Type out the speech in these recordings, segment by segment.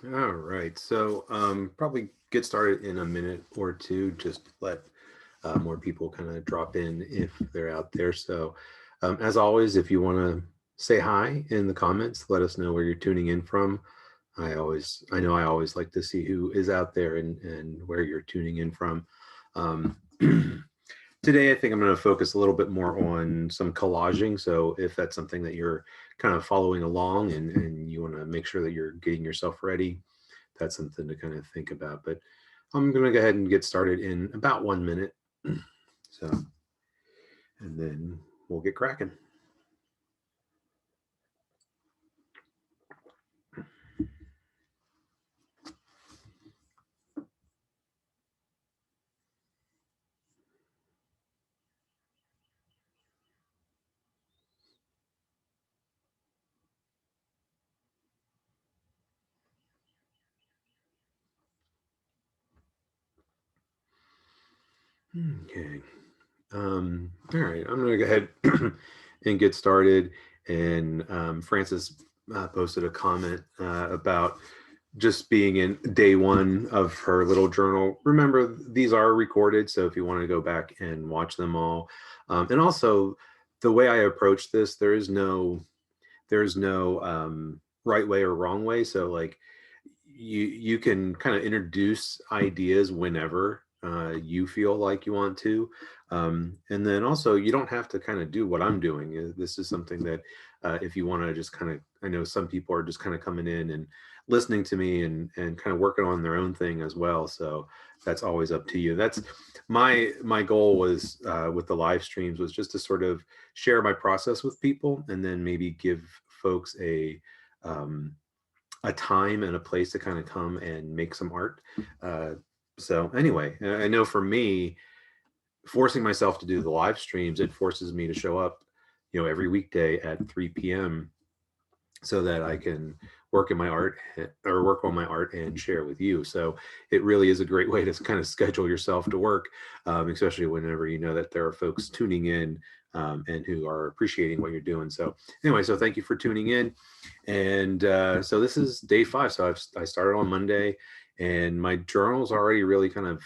All right, so probably get started in a minute or two. Just let more people kind of drop in if they're out there. So, as always, if you want to say hi in the comments, let us know where you're tuning in from. I know I always like to see who is out there and where you're tuning in from. Um, Today, I think I'm going to focus a little bit more on some collaging. So, if that's something that you're kind of following along and you want to make sure that you're getting yourself ready, that's something to kind of think about. But I'm going to go ahead and get started in about 1 minute. So, and then we'll get cracking. Okay. All right. I'm going to go ahead and get started. And Francis posted a comment about just being in day one of her little journal. Remember, these are recorded, so if you want to go back and watch them all, and also the way I approach this, there's no right way or wrong way. So like you can kind of introduce ideas whenever you feel like you want to, and then also you don't have to kind of do what I'm doing. This is something that if you want to just kind of, I know some people are just kind of coming in and listening to me and kind of working on their own thing as well. So that's always up to you. That's my goal was with the live streams was just to sort of share my process with people and then maybe give folks um, a time and a place to kind of come and make some art. Uh, so anyway, I know for me, forcing myself to do the live streams, it forces me to show up, every weekday at 3 p.m. so that I can work in my art or work on my art and share with you. So it really is a great way to kind of schedule yourself to work, especially whenever you know that there are folks tuning in and who are appreciating what you're doing. So anyway, so thank you for tuning in. And so this is day 5. So I started on Monday, and my journal's already really kind of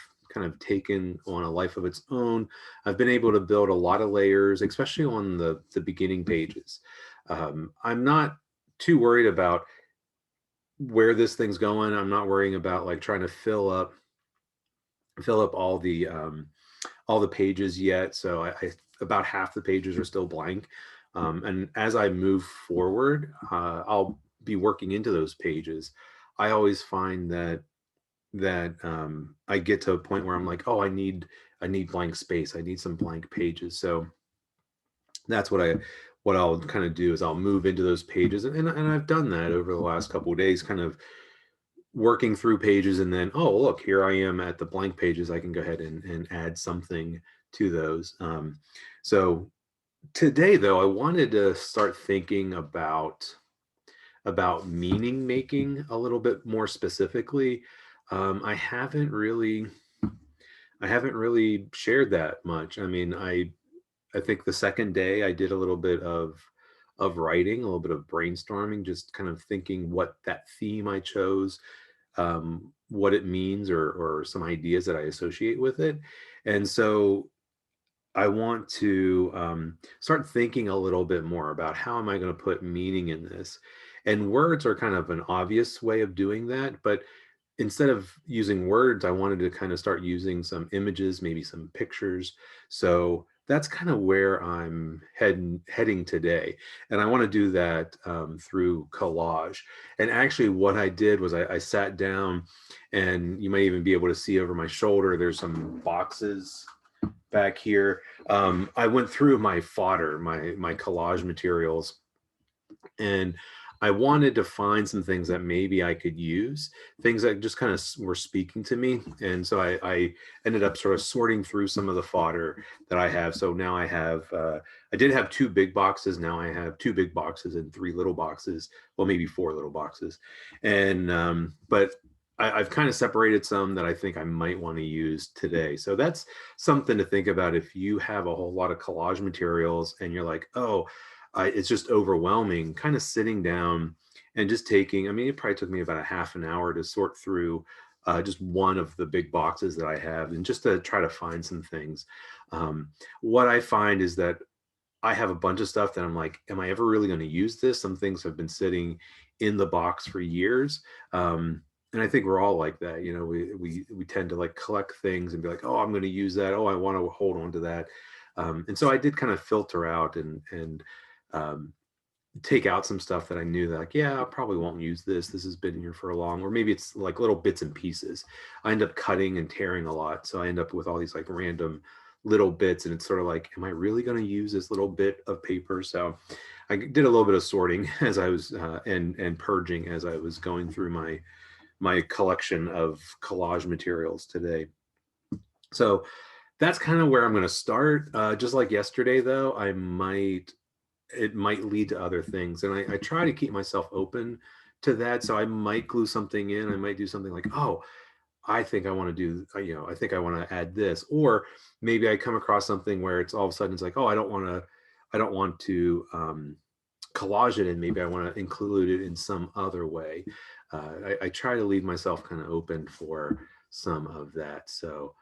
taken on a life of its own. I've been able to build a lot of layers, especially on the beginning pages. I'm not too worried about where this thing's going. I'm not worrying about like trying to fill up all the pages yet. So I about half the pages are still blank. And as I move forward, I'll be working into those pages. I always find that I get to a point where I'm like, oh, I need blank space. I need some blank pages. So that's what I'll kind of do is I'll move into those pages, and I've done that over the last couple of days, kind of working through pages, and then oh look, here I am at the blank pages. I can go ahead and add something to those. So today though, I wanted to start thinking about meaning making a little bit more specifically. Um, I haven't really I haven't really shared that much. I mean, I think the second day I did a little bit of writing, a little bit of brainstorming, just kind of thinking what that theme I chose, what it means, or some ideas that I associate with it. And so I want to start thinking a little bit more about how am I going to put meaning in this. And words are kind of an obvious way of doing that, but instead of using words, I wanted to kind of start using some images, maybe some pictures. So that's kind of where I'm heading today. And I want to do that through collage. And actually, what I did was I sat down, and you might even be able to see over my shoulder, there's some boxes back here. I went through my fodder, my collage materials, and I wanted to find some things that maybe I could use, things that just kind of were speaking to me. And so I ended up sort of sorting through some of the fodder that I have. So now I did have 2 big boxes. Now I have 2 big boxes and 3 little boxes, well, maybe 4 little boxes. And, but I've kind of separated some that I think I might want to use today. So that's something to think about if you have a whole lot of collage materials and you're like, oh, it's just overwhelming. Kind of sitting down and just taking, I mean, it probably took me about a half an hour to sort through just one of the big boxes that I have, and just to try to find some things. What I find is that I have a bunch of stuff that I'm like, am I ever really going to use this? Some things have been sitting in the box for years. And I think we're all like that. You know, we tend to like collect things and be like, oh, I'm going to use that. Oh, I want to hold on to that. And so I did kind of filter out and um, take out some stuff that I knew that like, yeah, I probably won't use this. This has been here for a long, or maybe it's like little bits and pieces. I end up cutting and tearing a lot. So I end up with all these like random little bits, and it's sort of like, am I really going to use this little bit of paper? So I did a little bit of sorting as I was and purging as I was going through my collection of collage materials today. So that's kind of where I'm going to start. Just like yesterday, though, it might lead to other things. And I try to keep myself open to that. So I might glue something in. I might do something like, oh, I think I want to do, I think I want to add this. Or maybe I come across something where it's all of a sudden it's like, oh, I don't want to collage it, and maybe I want to include it in some other way. I try to leave myself kind of open for some of that. So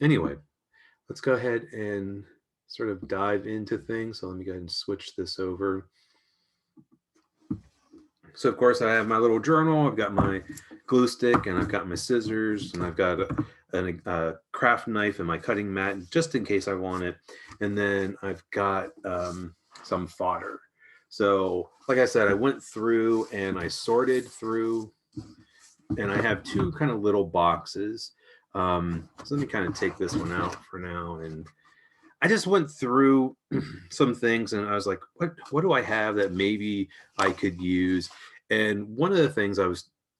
anyway, let's go ahead and sort of dive into things. So let me go ahead and switch this over. So of course I have my little journal, I've got my glue stick, and I've got my scissors, and I've got a craft knife and my cutting mat just in case I want it. And then I've got some fodder. So like I said, I went through and I sorted through, and I have two kind of little boxes. So let me kind of take this one out for now, and I just went through some things, and I was like, what do I have that maybe I could use? And one of the things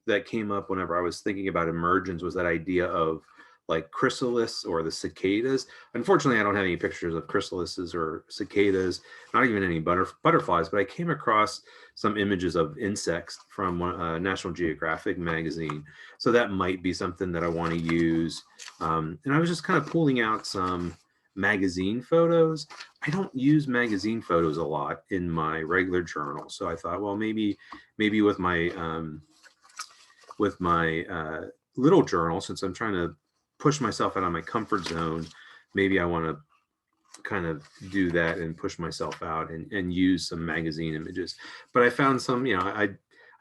that came up whenever I was thinking about Emergence was that idea of like chrysalis or the cicadas. Unfortunately, I don't have any pictures of chrysalises or cicadas, not even any butterflies, but I came across some images of insects from National Geographic magazine. So that might be something that I want to use. And I was just kind of pulling out some magazine photos. I don't use magazine photos a lot in my regular journal. So I thought, well, maybe with my little journal, since I'm trying to push myself out of my comfort zone, maybe I want to kind of do that and push myself out and use some magazine images. But I found some,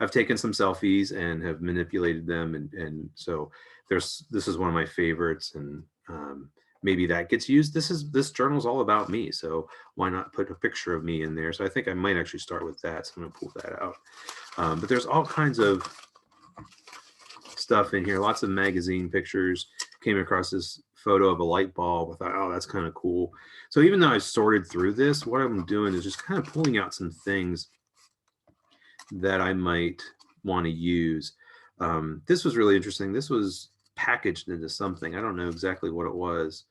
I've taken some selfies and have manipulated them, and so this is one of my favorites, and maybe that gets used. This journal's all about me, so why not put a picture of me in there? So I think I might actually start with that. So I'm gonna pull that out. But there's all kinds of stuff in here, lots of magazine pictures. Came across this photo of a light bulb. I thought, oh, that's kind of cool. So even though I've sorted through this, what I'm doing is just kind of pulling out some things that I might want to use. This was really interesting. This was packaged into something. I don't know exactly what it was.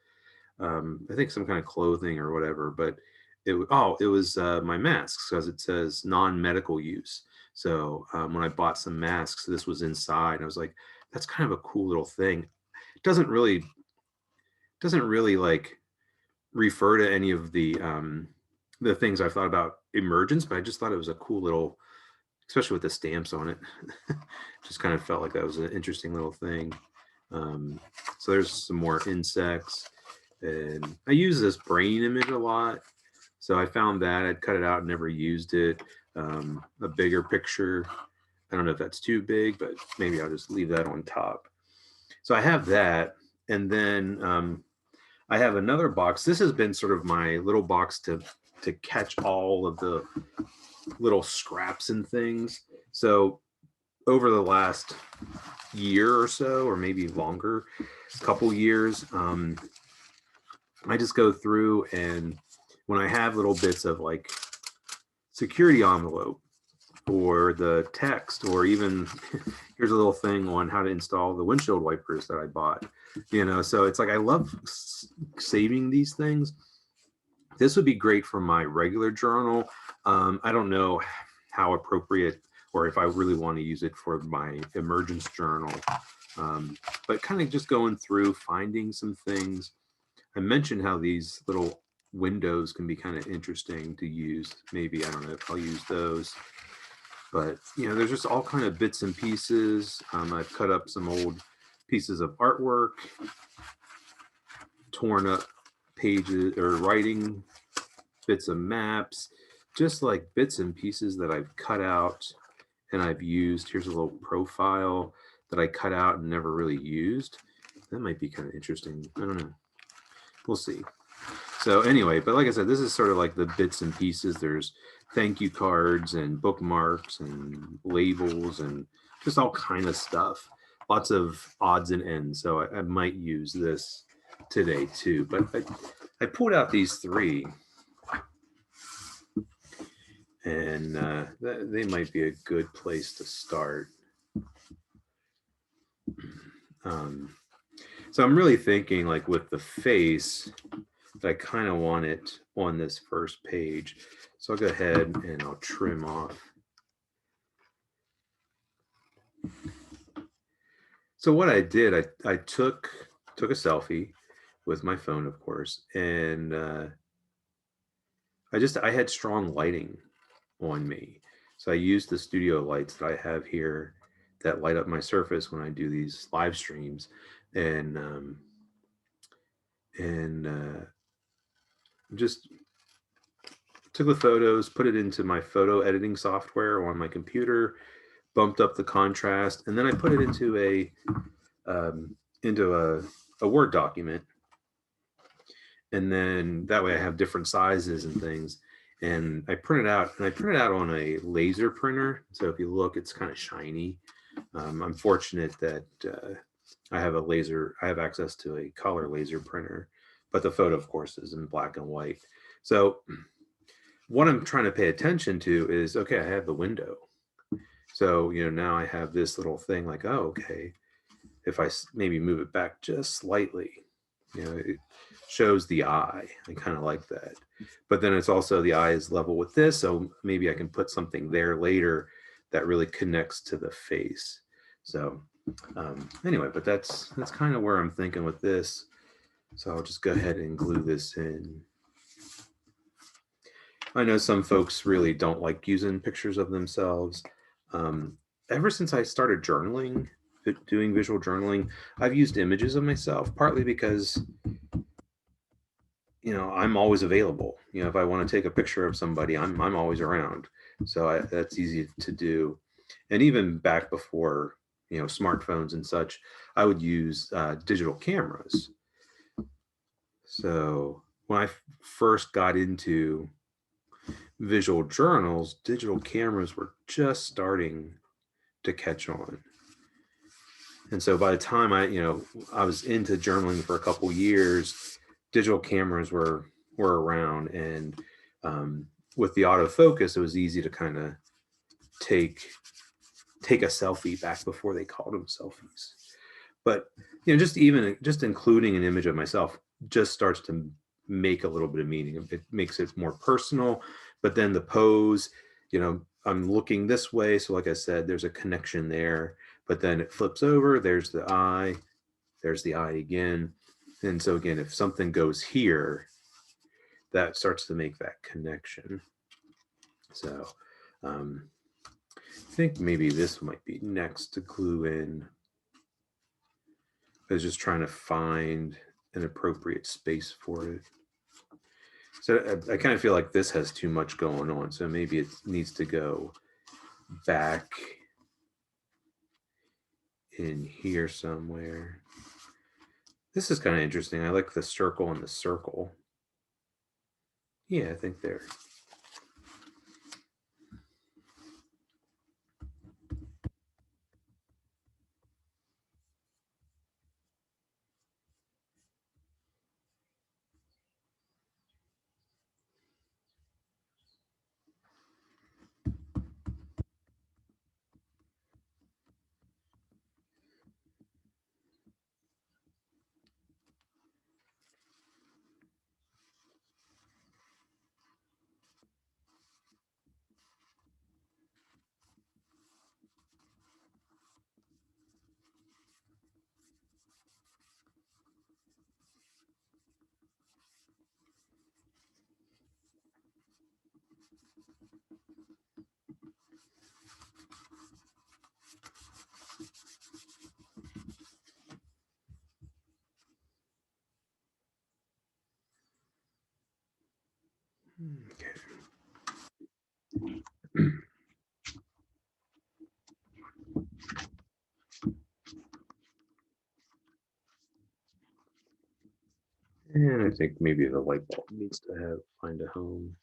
I think some kind of clothing or whatever, but it was my masks, because it says non-medical use. So when I bought some masks, this was inside. I was like, that's kind of a cool little thing. It doesn't really like refer to any of the things I've thought about Emergence, but I just thought it was a cool little, especially with the stamps on it. Just kind of felt like that was an interesting little thing. So there's some more insects, and I use this brain image a lot. So I found that I'd cut it out and never used it. A bigger picture. I don't know if that's too big, but maybe I'll just leave that on top. So I have that. And then I have another box. This has been sort of my little box to catch all of the little scraps and things. So over the last year or so, or maybe longer, couple years, I just go through, and when I have little bits of like security envelope or the text, or even here's a little thing on how to install the windshield wipers that I bought, so it's like I love saving these things. This would be great for my regular journal. I don't know how appropriate, or if I really want to use it for my Emergence journal, but kind of just going through, finding some things. I mentioned how these little windows can be kind of interesting to use. Maybe, I don't know if I'll use those. But there's just all kind of bits and pieces. I've cut up some old pieces of artwork, torn up pages or writing, bits of maps, just like bits and pieces that I've cut out and I've used. Here's a little profile that I cut out and never really used. That might be kind of interesting. I don't know. We'll see. So anyway, but like I said, this is sort of like the bits and pieces. There's thank you cards and bookmarks and labels and just all kind of stuff. Lots of odds and ends. So I might use this today too. But I pulled out these three, and they might be a good place to start. So I'm really thinking, like, with the face, that I kind of want it on this first page. So I'll go ahead and I'll trim off. So what I did, I took a selfie with my phone, of course, and I had strong lighting on me. So I used the studio lights that I have here that light up my surface when I do these live streams, and just took the photos, put it into my photo editing software on my computer, bumped up the contrast, and then I put it into a Word document. And then that way I have different sizes and things. And I print it out, on a laser printer. So if you look, it's kind of shiny. I'm fortunate that I have access to a color laser printer, but the photo, of course, is in black and white. So what I'm trying to pay attention to is, okay, I have the window. So, now I have this little thing like, oh, okay, if I maybe move it back just slightly, it shows the eye. I kind of like that. But then it's also, the eye is level with this. So maybe I can put something there later that really connects to the face. So anyway, but that's kind of where I'm thinking with this. So I'll just go ahead and glue this in. I know some folks really don't like using pictures of themselves. Ever since I started journaling, doing visual journaling, I've used images of myself, partly because, I'm always available. If I want to take a picture of somebody, I'm always around. So that's easy to do. And even back before, smartphones and such, I would use digital cameras. So when I first got into visual journals, digital cameras were just starting to catch on. And so by the time I was into journaling for a couple years, digital cameras were around, and with the autofocus, it was easy to kind of take a selfie back before they called them selfies. But just including an image of myself just starts to make a little bit of meaning. It makes it more personal. But then the pose, I'm looking this way, so like I said, there's a connection there. But then it flips over, there's the eye again. And so again, if something goes here, that starts to make that connection. So I think maybe this might be next to glue in. I was just trying to find an appropriate space for it. So I kind of feel like this has too much going on. So maybe it needs to go back in here somewhere. This is kind of interesting. I like the circle and the circle. Yeah, I think there. And I think maybe the light bulb needs to find a home.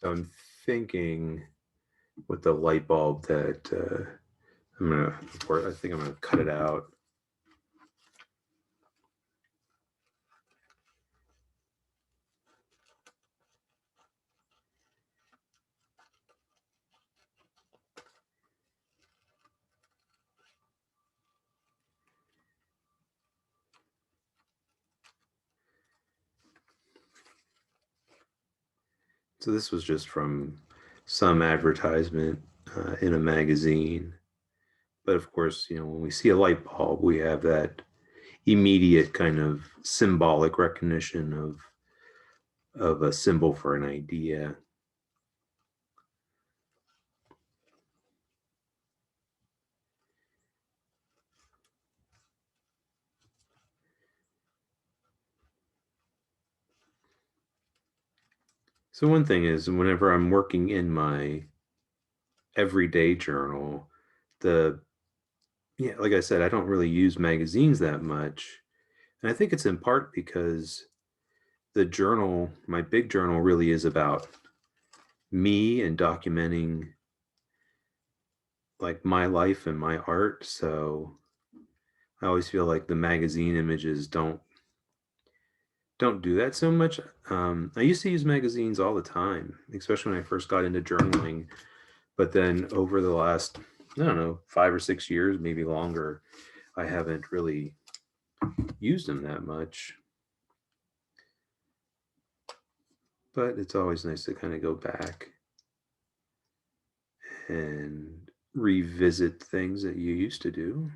So I'm thinking with the light bulb that I think I'm gonna cut it out. So this was just from some advertisement in a magazine. But of course, when we see a light bulb, we have that immediate kind of symbolic recognition of a symbol for an idea. So one thing is, whenever I'm working in my everyday journal, like I said, I don't really use magazines that much. And I think it's in part because the journal, my big journal, really is about me and documenting like my life and my art. So I always feel like the magazine images don't do that so much. I used to use magazines all the time, especially when I first got into journaling. But then over the last, I don't know, 5 or 6 years, maybe longer, I haven't really used them that much. But it's always nice to kind of go back and revisit things that you used to do.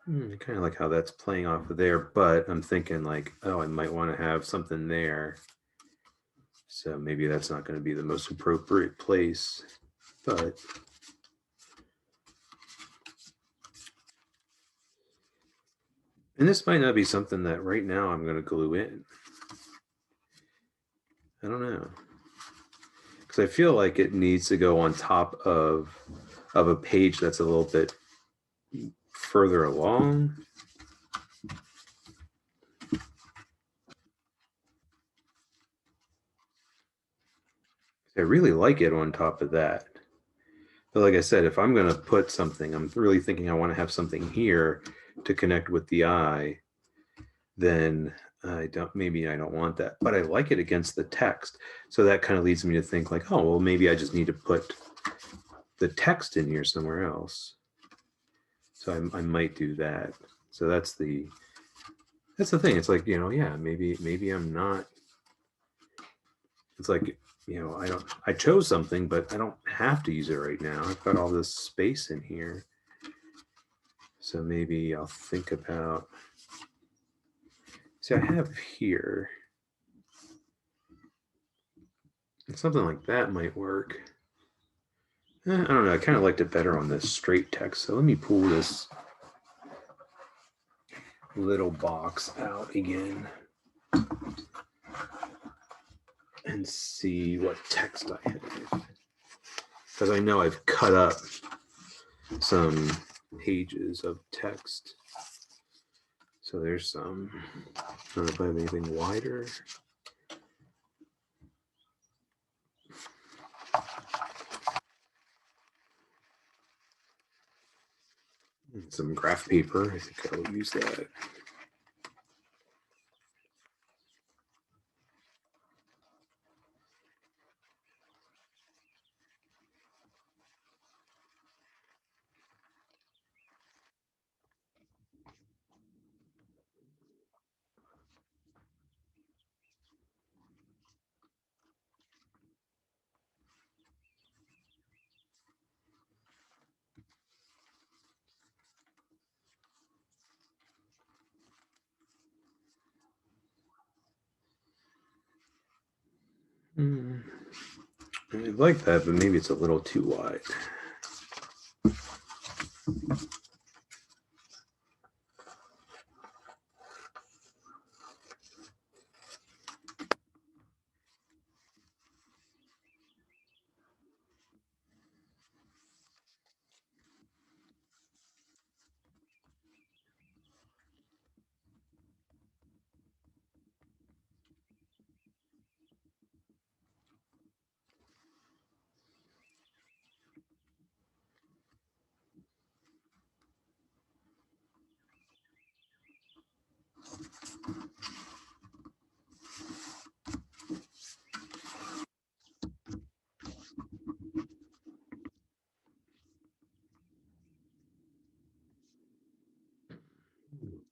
I kind of like how that's playing off of there, but I'm thinking like, oh, I might want to have something there. So maybe that's not going to be the most appropriate place, but and this might not be something that right now I'm going to glue in. I don't know. Because I feel like it needs to go on top of a page that's a little bit further along. I really like it on top of that. But like I said, if I'm going to put something, I'm really thinking I want to have something here to connect with the eye, then maybe I don't want that. But I like it against the text. So that kind of leads me to think like, oh, well, maybe I just need to put the text in here somewhere else. So I might do that. So that's the thing. It's like, yeah, maybe I'm not. It's like, I chose something, but I don't have to use it right now. I've got all this space in here. So maybe I'll think about, see, I have here, something like that might work. I don't know. I kind of liked it better on this straight text. So let me pull this little box out again and see what text I have. Because I know I've cut up some pages of text. So there's some. I don't know if I have anything wider. Some graph paper. I think I'll use that. I like that, but maybe it's a little too wide.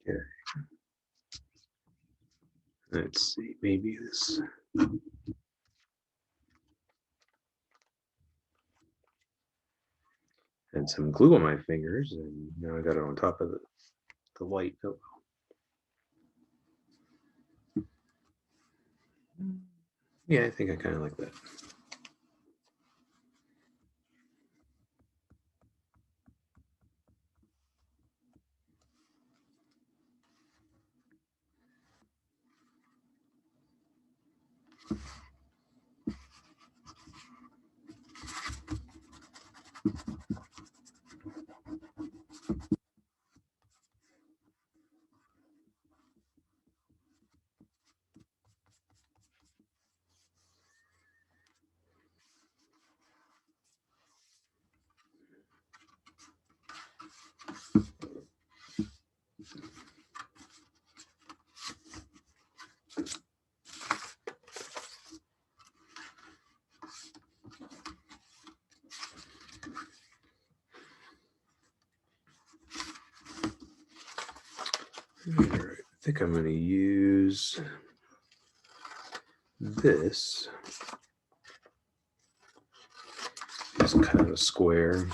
Okay. Let's see, maybe this. Had some glue on my fingers, and now I got it on top of the light. Oh. Yeah, I think I kind of like that. All right, I think I'm going to use this. Just cut out a square.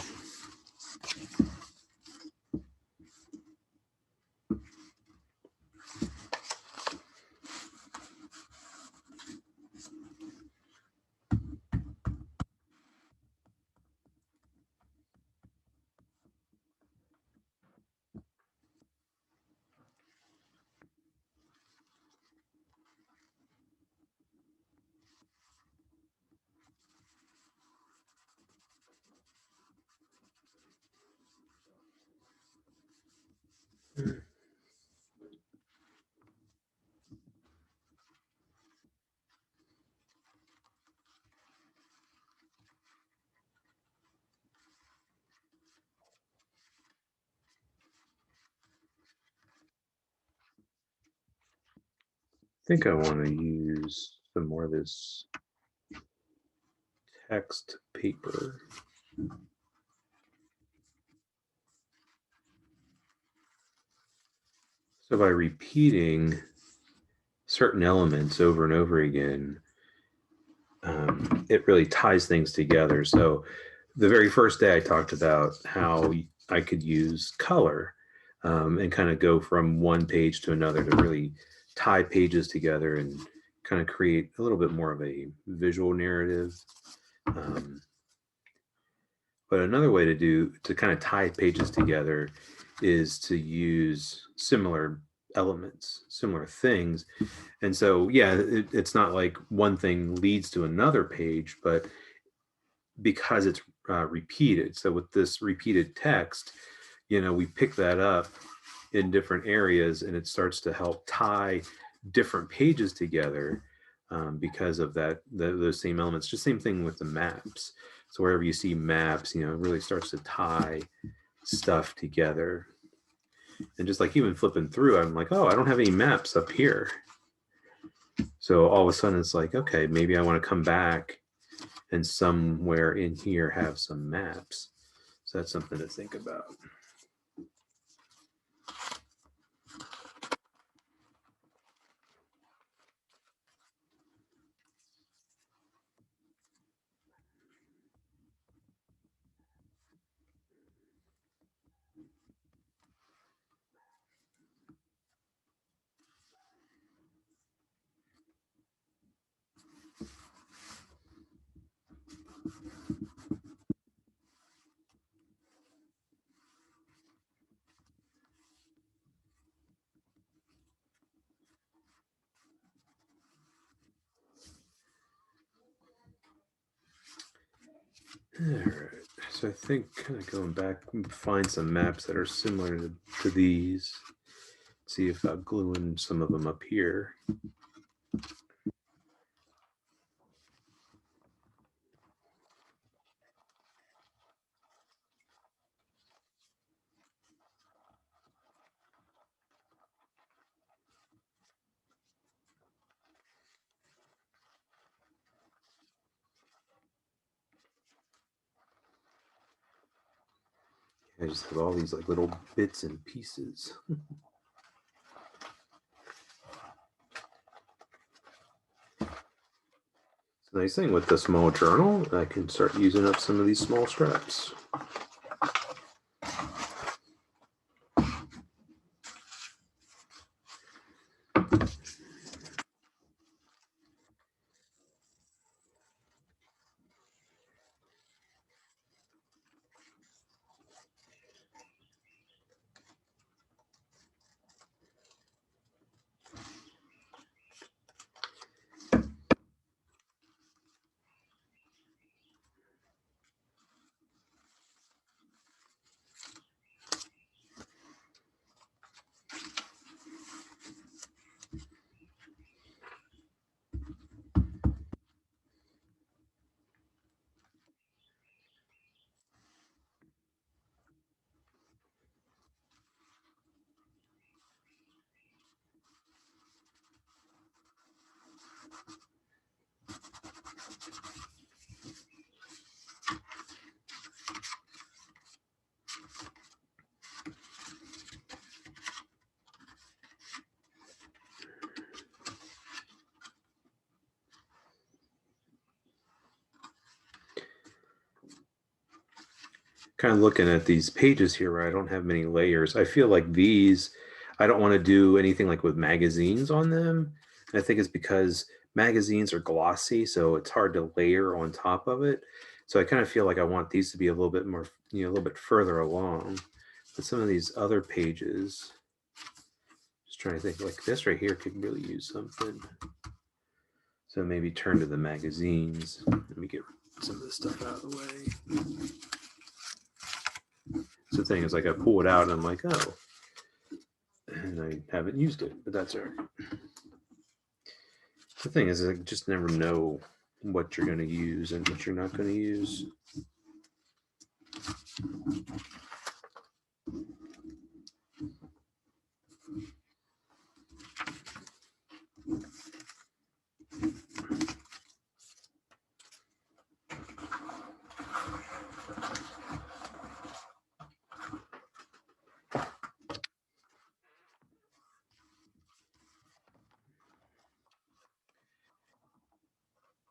I think I want to use some more of this text paper. So by repeating certain elements over and over again, it really ties things together. So the very first day I talked about how I could use color and kind of go from one page to another to really tie pages together and kind of create a little bit more of a visual narrative. Um, but another way to kind of tie pages together is to use similar elements, similar things. And so, yeah, it's not like one thing leads to another page, but because it's repeated. So with this repeated text, we pick that up in different areas and it starts to help tie different pages together because of those same elements. Just same thing with the maps. So wherever you see maps, it really starts to tie stuff together. And just like even flipping through, I'm like, oh, I don't have any maps up here. So all of a sudden it's like, okay, maybe I want to come back and somewhere in here have some maps. So that's something to think about. right, so I think kind of going back, find some maps that are similar to these. See if I'll glue in some of them up here. I just have all these like little bits and pieces. The nice thing with the small journal, I can start using up some of these small scraps. Kind of looking at these pages here where I don't have many layers. I feel like these, I don't want to do anything like with magazines on them. And I think it's because magazines are glossy, so it's hard to layer on top of it. So I kind of feel like I want these to be a little bit more, a little bit further along. But some of these other pages, just trying to think, like this right here could really use something. So maybe turn to the magazines. Let me get some of this stuff out of the way. So the thing is, like, I pull it out and I'm like, oh, and I haven't used it, but that's all right. The thing is, I just never know what you're going to use and what you're not going to use.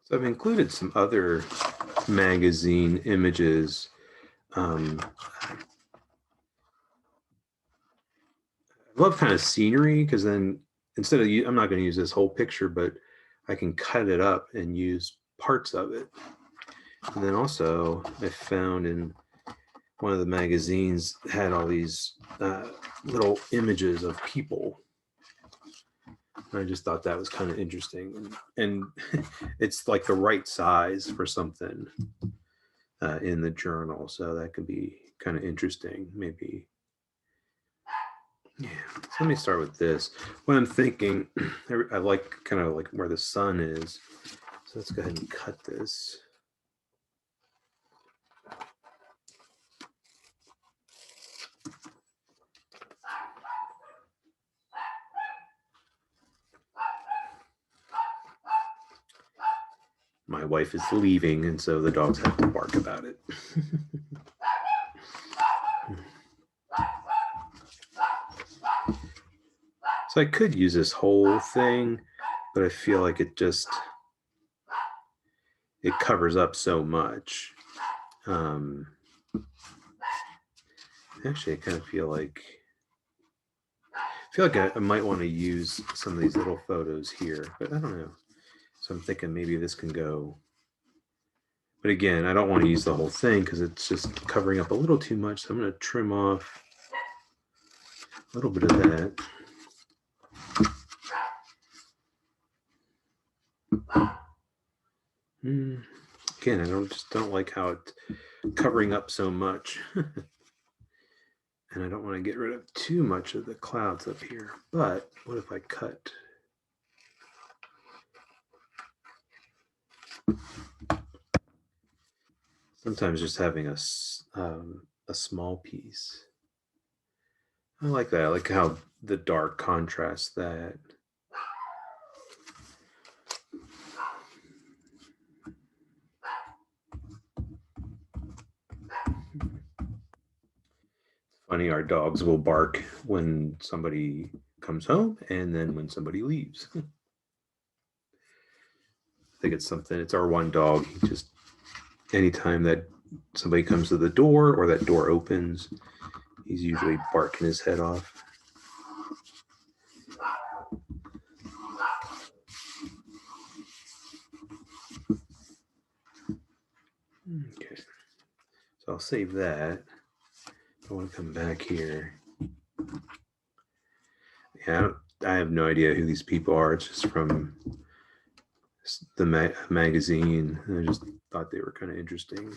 So I've included some other magazine images. I love kind of scenery because then instead of, I'm not going to use this whole picture, but I can cut it up and use parts of it. And then also I found in one of the magazines had all these little images of people. I just thought that was kind of interesting, and it's like the right size for something in the journal, so that could be kind of interesting. Maybe, yeah. So let me start with this. What I'm thinking, I like kind of like where the sun is, so let's go ahead and cut this. My wife is leaving, and so the dogs have to bark about it. So I could use this whole thing, but I feel like it covers up so much. Actually, I kind of feel like I might want to use some of these little photos here, but I don't know. So I'm thinking maybe this can go. But again, I don't want to use the whole thing because it's just covering up a little too much. So I'm going to trim off a little bit of that. again, I just don't like how it's covering up so much. And I don't want to get rid of too much of the clouds up here. But what if I cut? Sometimes just having a small piece. I like that. I like how the dark contrasts that. Funny, our dogs will bark when somebody comes home and then when somebody leaves. I think it's something, it's our one dog. He just, anytime that somebody comes to the door or that door opens, he's usually barking his head off. Okay, so I'll save that. I want to come back here. Yeah, I have no idea who these people are. It's just from the magazine. I just thought they were kind of interesting.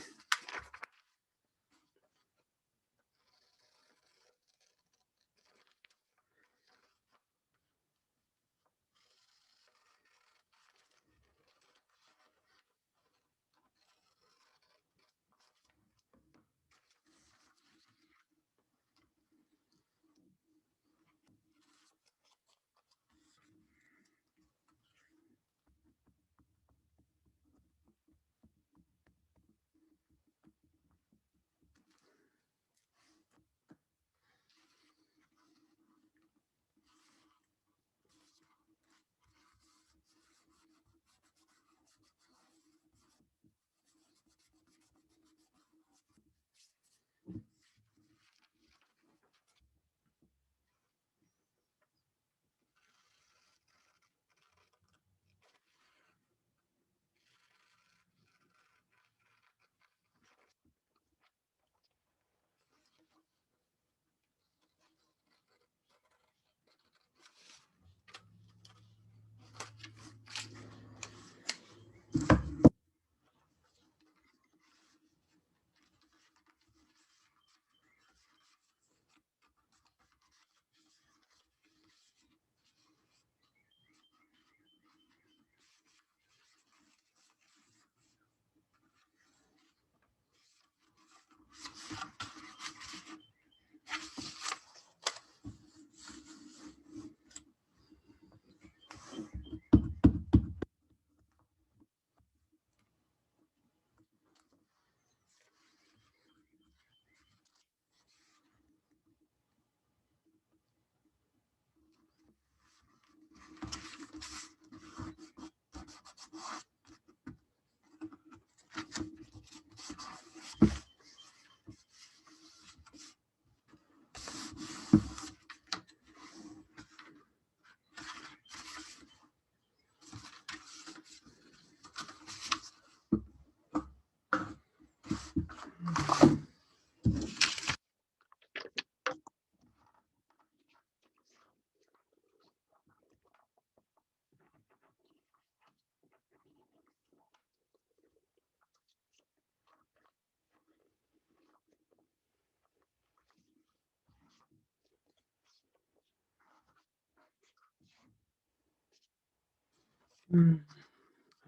I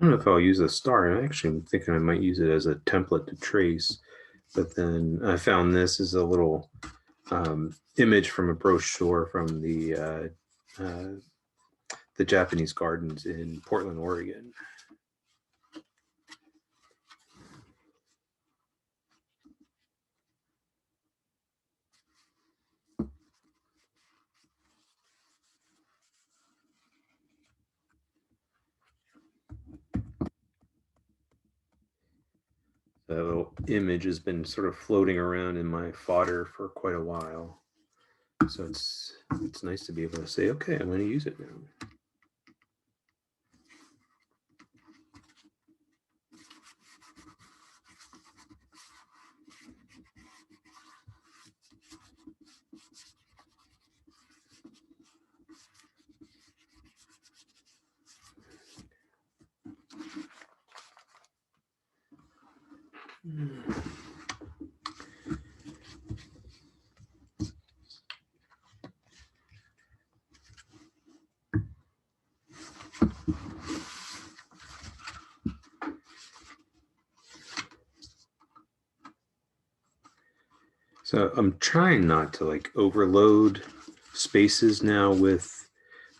don't know if I'll use a star. I'm actually thinking I might use it as a template to trace. But then I found this is a little image from a brochure from the Japanese gardens in Portland, Oregon. That little image has been sort of floating around in my fodder for quite a while. So it's nice to be able to say, okay, I'm going to use it now. So I'm trying not to like overload spaces now with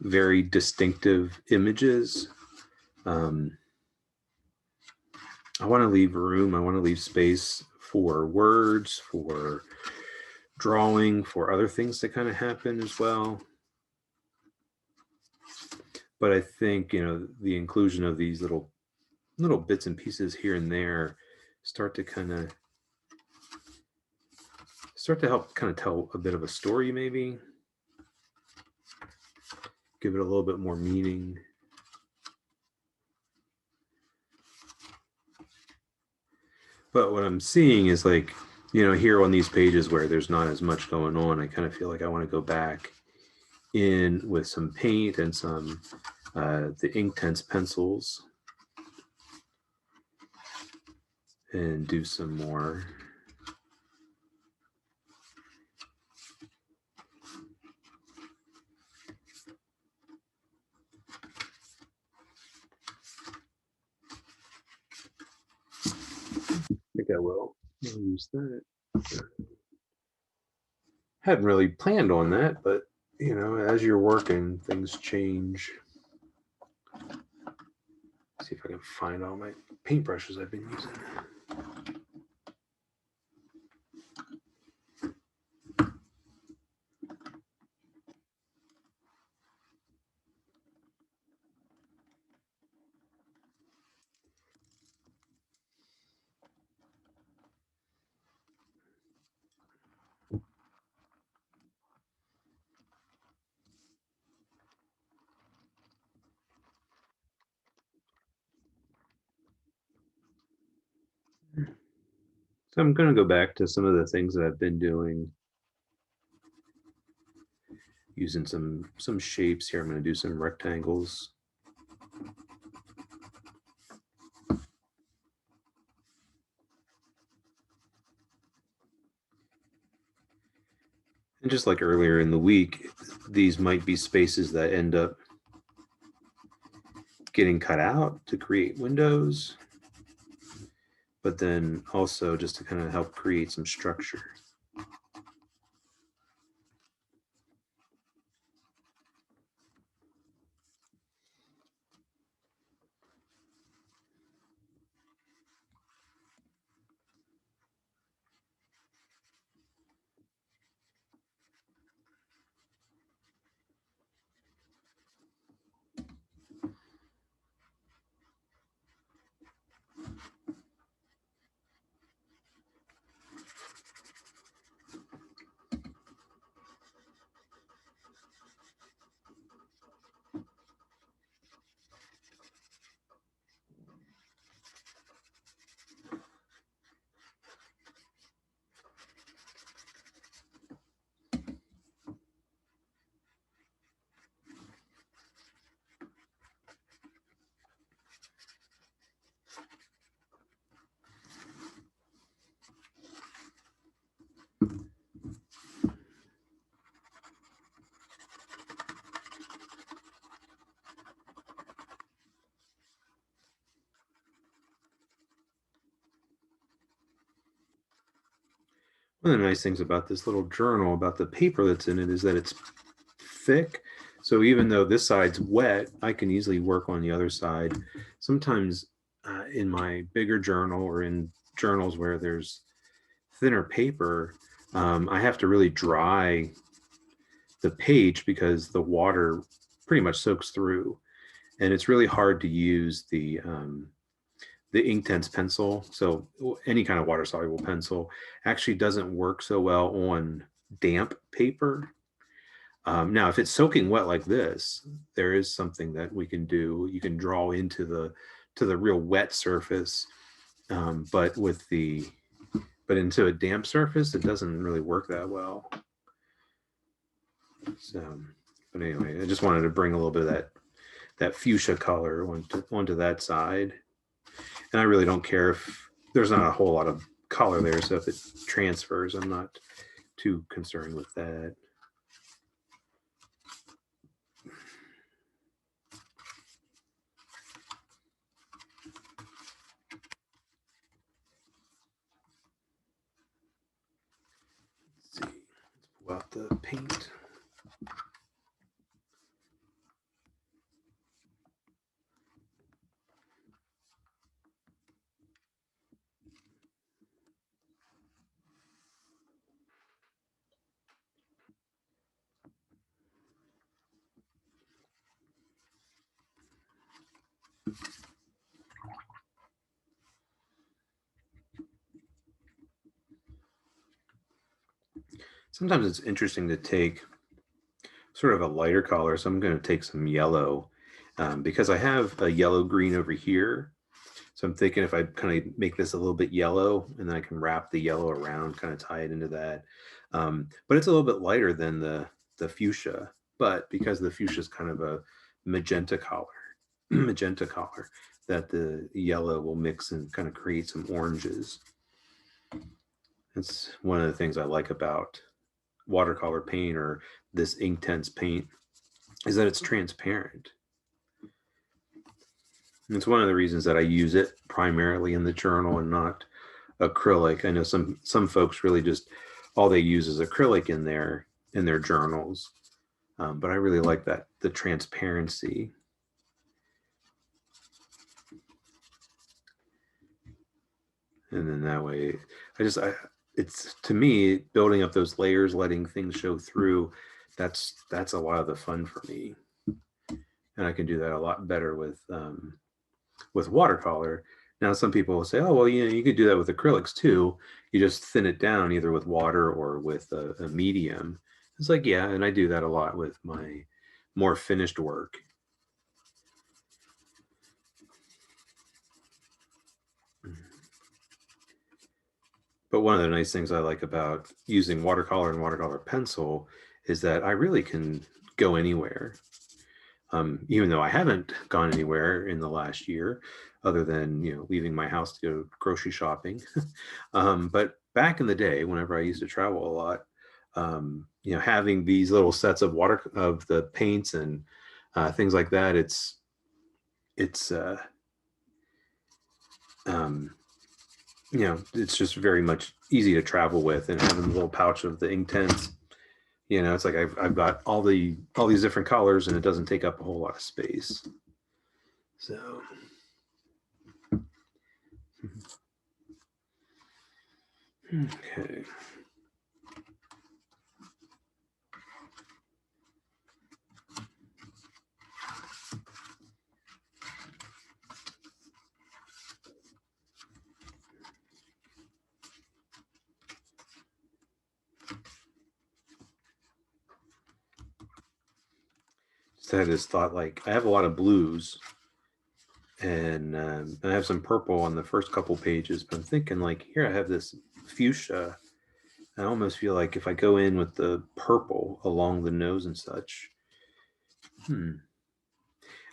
very distinctive images. I want to leave room, I want to leave space for words, for drawing, for other things to kind of happen as well. But I think, you know, the inclusion of these little bits and pieces here and there start to help kind of tell a bit of a story, maybe give it a little bit more meaning. But what I'm seeing is like, you know, here on these pages where there's not as much going on, I kind of feel like I want to go back in with some paint and some the Inktense pencils and do some more. I think I will. I'll use that. Hadn't really planned on that, but you know, as you're working, things change. See if I can find all my paintbrushes I've been using. So I'm going to go back to some of the things that I've been doing, using some shapes here. I'm going to do some rectangles. And just like earlier in the week, these might be spaces that end up getting cut out to create windows, but then also just to kind of help create some structure. One of the nice things about this little journal, about the paper that's in it, is that it's thick. So even though this side's wet, I can easily work on the other side. Sometimes in my bigger journal or in journals where there's thinner paper, I have to really dry the page because the water pretty much soaks through. And it's really hard to use the Inktense pencil. So any kind of water soluble pencil actually doesn't work so well on damp paper. Now, if it's soaking wet like this, there is something that we can do. You can draw into the real wet surface, but into a damp surface, it doesn't really work that well. So, but anyway, I just wanted to bring a little bit of that fuchsia color onto that side. And I really don't care if there's not a whole lot of color there, so if it transfers, I'm not too concerned with that. Let's see, let's pull out the paint. Sometimes it's interesting to take sort of a lighter color. So I'm going to take some yellow because I have a yellow green over here. So I'm thinking if I kind of make this a little bit yellow and then I can wrap the yellow around, kind of tie it into that. But it's a little bit lighter than the fuchsia. But because the fuchsia is kind of a magenta color, that the yellow will mix and kind of create some oranges. That's one of the things I like about watercolor paint or this Inktense paint is that it's transparent. And it's one of the reasons that I use it primarily in the journal and not acrylic. I know some folks really just all they use is acrylic in their journals, but I really like that the transparency. And then that way, it's to me building up those layers, letting things show through. That's a lot of the fun for me, and I can do that a lot better with watercolor. Now, some people will say, "Oh, well, you could do that with acrylics too. You just thin it down either with water or with a medium." It's like, yeah, and I do that a lot with my more finished work. But one of the nice things I like about using watercolor and watercolor pencil is that I really can go anywhere. Even though I haven't gone anywhere in the last year, other than leaving my house to go grocery shopping. But back in the day, whenever I used to travel a lot, having these little sets of the paints and things like that, it's um, it's just very much easy to travel with, and having a little pouch of the Inktense. It's like I've got all these different colors, and it doesn't take up a whole lot of space. So. Okay. Just had this thought, like I have a lot of blues, and I have some purple on the first couple pages, but I'm thinking like here I have this fuchsia. I almost feel like if I go in with the purple along the nose and such, and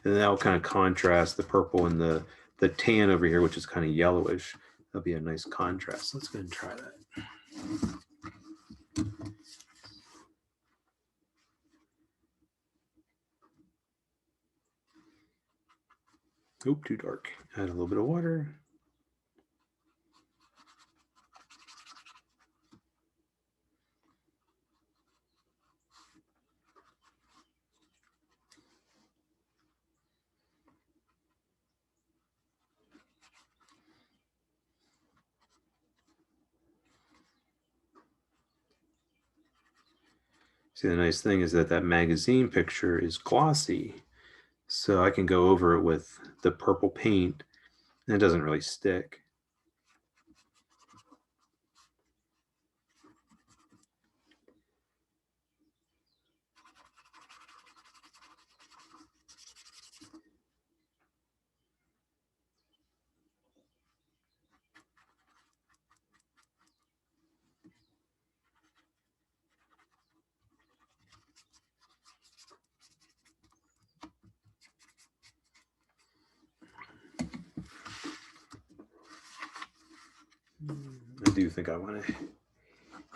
then that'll kind of contrast the purple and the tan over here, which is kind of yellowish. That'll be a nice contrast. Let's go ahead and try that. Oop, too dark. Add a little bit of water. See, the nice thing is that magazine picture is glossy, so I can go over it with the purple paint, and it doesn't really stick. do think I want to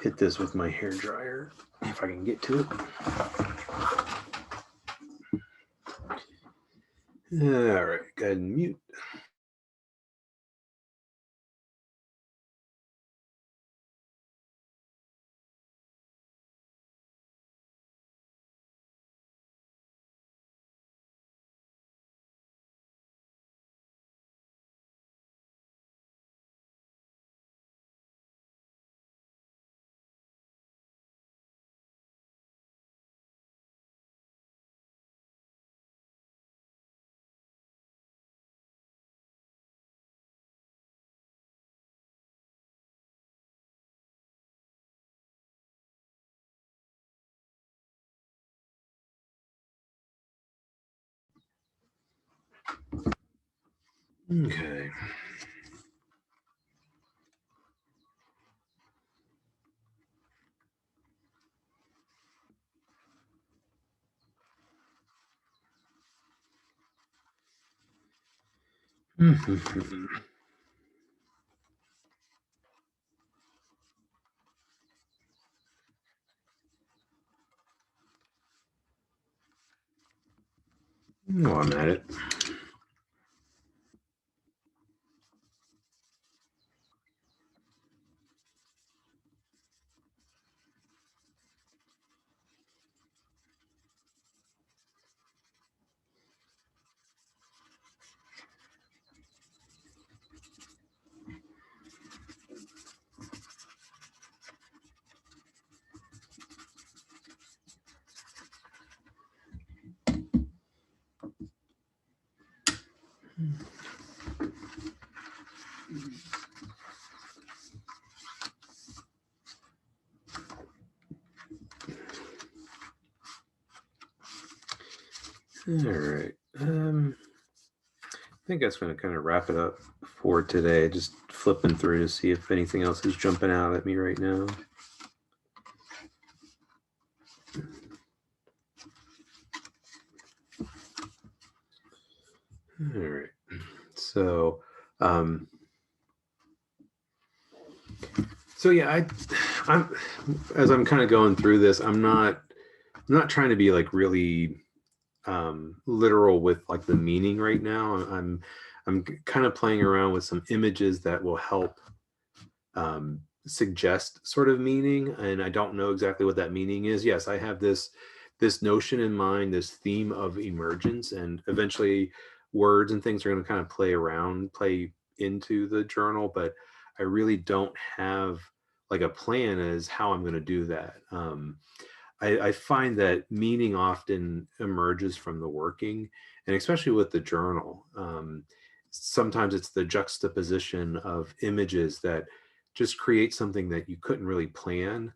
hit this with my hair dryer if I can get to it. All right, go ahead and mute. Okay. Oh, I'm at it. All right. I think that's going to kind of wrap it up for today. Just flipping through to see if anything else is jumping out at me right now. All right. So, yeah, I'm as I'm kind of going through this, I'm not trying to be like really literal with like the meaning right now. I'm kind of playing around with some images that will help suggest sort of meaning, and I don't know exactly what that meaning is. Yes, I have this notion in mind, this theme of emergence, and eventually words and things are going to kind of play into the journal, but I really don't have like a plan as how I'm going to do that. I find that meaning often emerges from the working, and especially with the journal. Sometimes it's the juxtaposition of images that just create something that you couldn't really plan.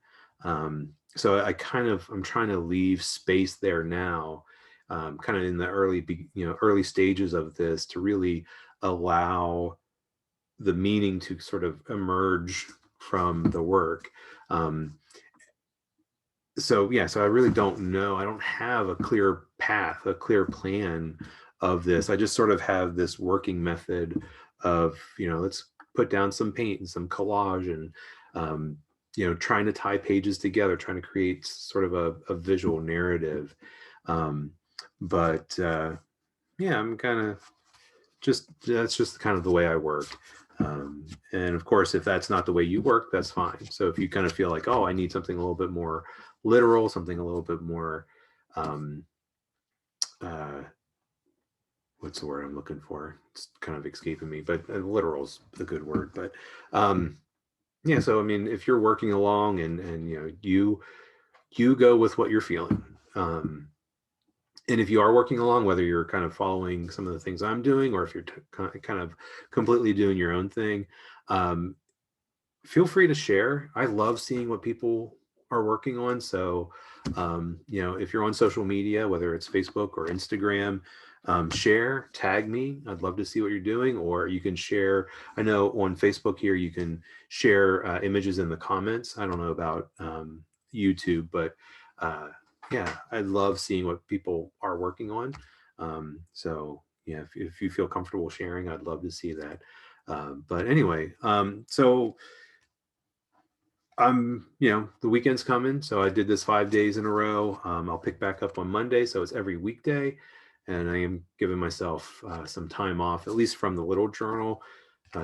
So I'm trying to leave space there now, kind of in the early stages of this, to really allow the meaning to sort of emerge from the work. Um, so yeah, so I really don't know. I don't have a clear path, a clear plan of this. I just sort of have this working method of, let's put down some paint and some collage, and trying to tie pages together, trying to create sort of a visual narrative. But yeah, I'm kind of that's just kind of the way I work. And of course, if that's not the way you work, that's fine. So if you kind of feel like, oh, I need something a little bit more literal, something a little bit more, um, uh, what's the word I'm looking for? It's kind of escaping me, but literal is a good word. But yeah, so I mean, if you're working along and you go with what you're feeling. And if you are working along, whether you're kind of following some of the things I'm doing, or if you're kind of completely doing your own thing, um, feel free to share. I love seeing what people are working on. So, if you're on social media, whether it's Facebook or Instagram, share, tag me. I'd love to see what you're doing. Or you can share. I know on Facebook here, you can share images in the comments. I don't know about YouTube, but yeah, I love seeing what people are working on. So yeah, if you feel comfortable sharing, I'd love to see that. But anyway, so The weekend's coming, so I did this 5 days in a row. I'll pick back up on Monday, so it's every weekday, and I am giving myself some time off, at least from the little journal.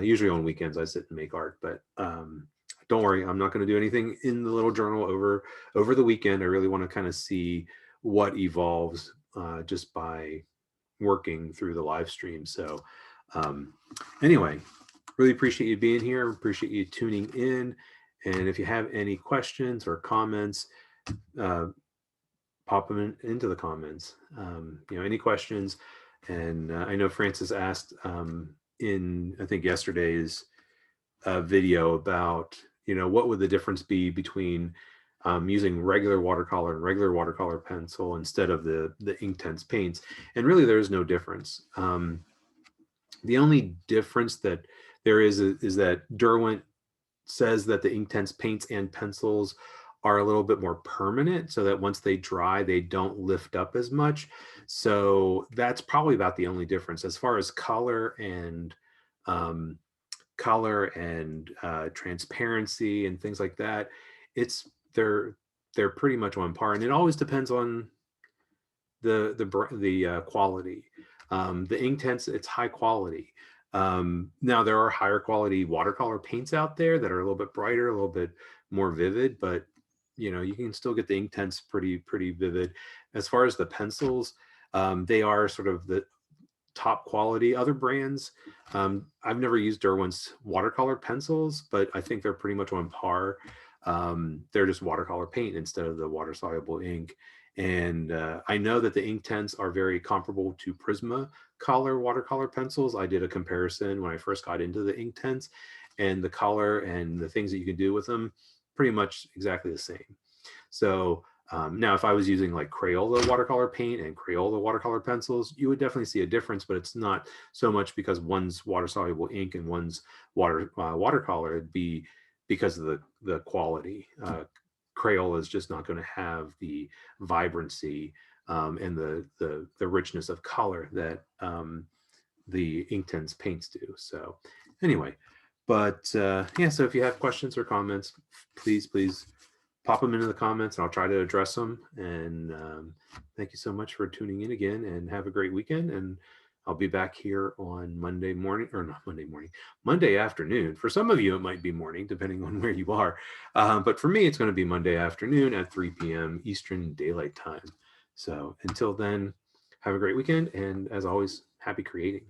Usually on weekends I sit and make art, but don't worry, I'm not going to do anything in the little journal over the weekend. I really want to kind of see what evolves just by working through the live stream. So um, anyway, really appreciate you being here. Appreciate you tuning in. And if you have any questions or comments, uh, pop them into the comments. Any questions. And I know Francis asked in, I think, yesterday's video about, what would the difference be between using regular watercolor and regular watercolor pencil instead of the Inktense paints. And really, there is no difference. The only difference that there is that Derwent says that the Inktense paints and pencils are a little bit more permanent, so that once they dry, they don't lift up as much. So that's probably about the only difference. As far as um, color and transparency and things like that, it's they're pretty much on par, and it always depends on the quality. The Inktense, it's high quality. Now there are higher quality watercolor paints out there that are a little bit brighter, a little bit more vivid, but you can still get the Inktense pretty vivid. As far as the pencils, they are sort of the top quality. Other brands, I've never used Derwent's watercolor pencils, but I think they're pretty much on par. They're just watercolor paint instead of the water soluble ink. And I know that the Inktense are very comparable to Prismacolor watercolor pencils. I did a comparison when I first got into the Inktense, and the color and the things that you can do with them, pretty much exactly the same. So now, if I was using like Crayola watercolor paint and Crayola watercolor pencils, you would definitely see a difference, but it's not so much because one's water soluble ink and one's watercolor. It'd be because of the quality. Crayola is just not going to have the vibrancy and the richness of color that the Inktense paints do. So anyway, but yeah, so if you have questions or comments, please pop them into the comments and I'll try to address them. And thank you so much for tuning in again, and have a great weekend. And I'll be back here on Monday morning, or not Monday morning, Monday afternoon. For some of you, it might be morning, depending on where you are. But for me, it's going to be Monday afternoon at 3 p.m. Eastern Daylight Time. So until then, have a great weekend. And as always, happy creating.